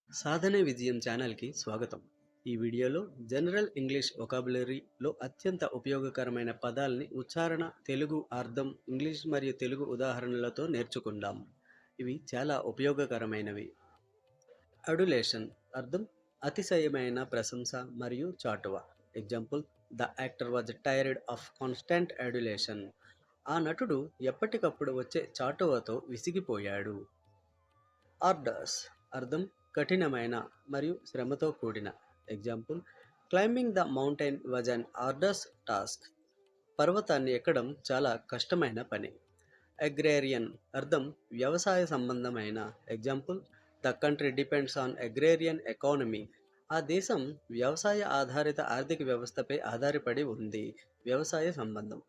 సాధనే విజయం ఛానల్కి స్వాగతం. ఈ వీడియోలో జనరల్ ఇంగ్లీష్ వొకాబులరీలో అత్యంత ఉపయోగకరమైన పదాల్ని ఉచ్చారణ, తెలుగు అర్థం, ఇంగ్లీష్ మరియు తెలుగు ఉదాహరణలతో నేర్చుకుందాం. ఇవి చాలా ఉపయోగకరమైనవి. అడులేషన్ అర్థం అతిశయమైన ప్రశంస మరియు చాటువ. Example, the actor was tired of constant adulation. ఆ నటుడు ఎప్పటికప్పుడు వచ్చే చాటువతో విసిగిపోయాడు. ఆర్డర్స్ అర్థం కఠినమైన మరియు శ్రమతో కూడిన. Example, climbing the mountain was an orders task. పర్వతాన్ని ఎక్కడం చాలా కష్టమైన పని. అగ్రేరియన్ అర్థం వ్యవసాయ సంబంధమైన. Example, the country depends on agrarian economy. ఆ దేశం వ్యవసాయ ఆధారిత ఆర్థిక వ్యవస్థపై ఆధారపడి ఉంది. వ్యవసాయ సంబంధం.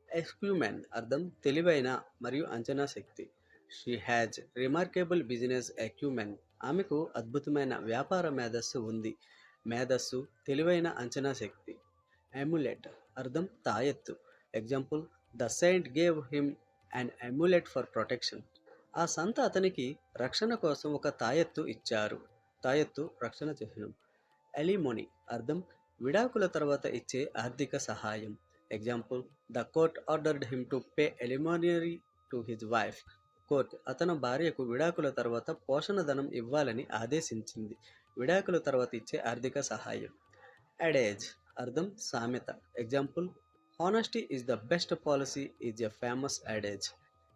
ఎక్స్క్యూమెన్ అర్థం తెలివైన మరియు అంచనా శక్తి. She has remarkable business acumen. ఆమెకు అద్భుతమైన వ్యాపార మేధస్సు ఉంది. మేధస్సు తెలివైన అంచనా శక్తి. అమ్యులెట్ అర్థం తాయెత్తు. Example, the saint gave him and amulet for protection. ఆ సంత అతనికి రక్షణ కోసం ఒక తాయెత్తు ఇచ్చారు. తాయెత్తు రక్షణ చిహ్నం. ఎలిమోనీ అర్థం విడాకుల తర్వాత ఇచ్చే ఆర్థిక సహాయం. Example, the court ordered him to pay alimony to his wife. Court అతని భార్యకు విడాకుల తర్వాత పోషణ ధనం ఇవ్వాలని ఆదేశించింది. విడాకుల తర్వాత ఇచ్చే ఆర్థిక సహాయం. అడేజ్ అర్థం సామెత. Example, honesty is the best policy is a famous adage.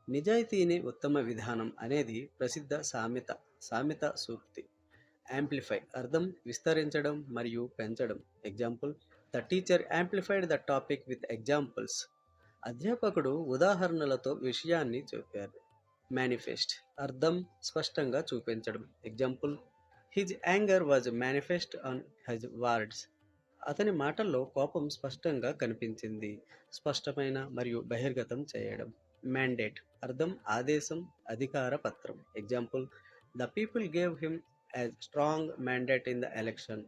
నిజాయితీనే ఉత్తమ విధానం అనేది ప్రసిద్ధ సామెత సూక్తి. యాంప్లిఫై అర్థం విస్తరించడం మరియు పెంచడం. Example, the teacher amplified the topic with examples. అధ్యాపకుడు ఉదాహరణలతో విషయాన్ని చెప్పారు. మేనిఫెస్ట్ అర్థం స్పష్టంగా చూపించడం. Example, his anger was manifest on his words. అతని మాటల్లో కోపం స్పష్టంగా కనిపించింది. స్పష్టమైన మరియు బహిర్గతం చేయడం. మ్యాండేట్ అర్థం ఆదేశం, అధికార పత్రం. Example, the people gave him a strong mandate in the election.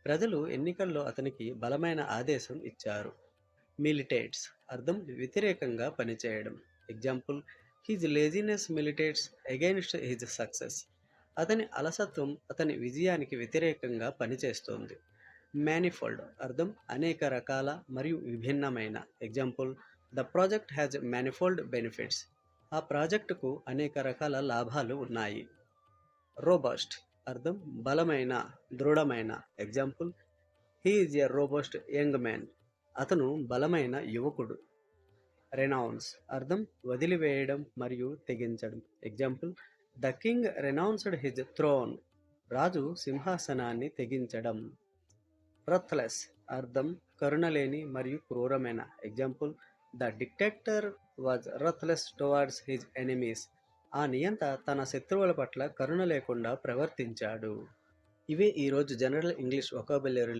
ప్రజలు ఎన్నికల్లో అతనికి బలమైన ఆదేశం ఇచ్చారు. మిలిటేట్స్ అర్థం వ్యతిరేకంగా పనిచేయడం. Example, his laziness militates against his success. అతని అలసత్వం అతని విజయానికి వ్యతిరేకంగా పనిచేస్తోంది. మేనిఫోల్డ్ అర్థం అనేక రకాల మరియు విభిన్నమైన. Example, the project has manifold benefits. ఆ ప్రాజెక్టుకు అనేక రకాల లాభాలు ఉన్నాయి. రోబస్ట్ అర్థం బలమైన, దృఢమైన. Example, he is a robust young man. అతను బలమైన యువకుడు. రెనౌన్స్ అర్థం వదిలివేయడం మరియు తెగించడం. Example, the king renounced his throne. రాజు సింహాసనాన్ని తెగించడం. రత్లెస్ అర్థం కరుణలేని మరియు క్రూరమైన. Example, the dictator was ruthless towards his enemies. ఆ నియంత తన శత్రువుల పట్ల కరుణ లేకుండా ప్రవర్తించాడు. ఇవే ఈరోజు జనరల్ ఇంగ్లీష్ వొకాబులరీ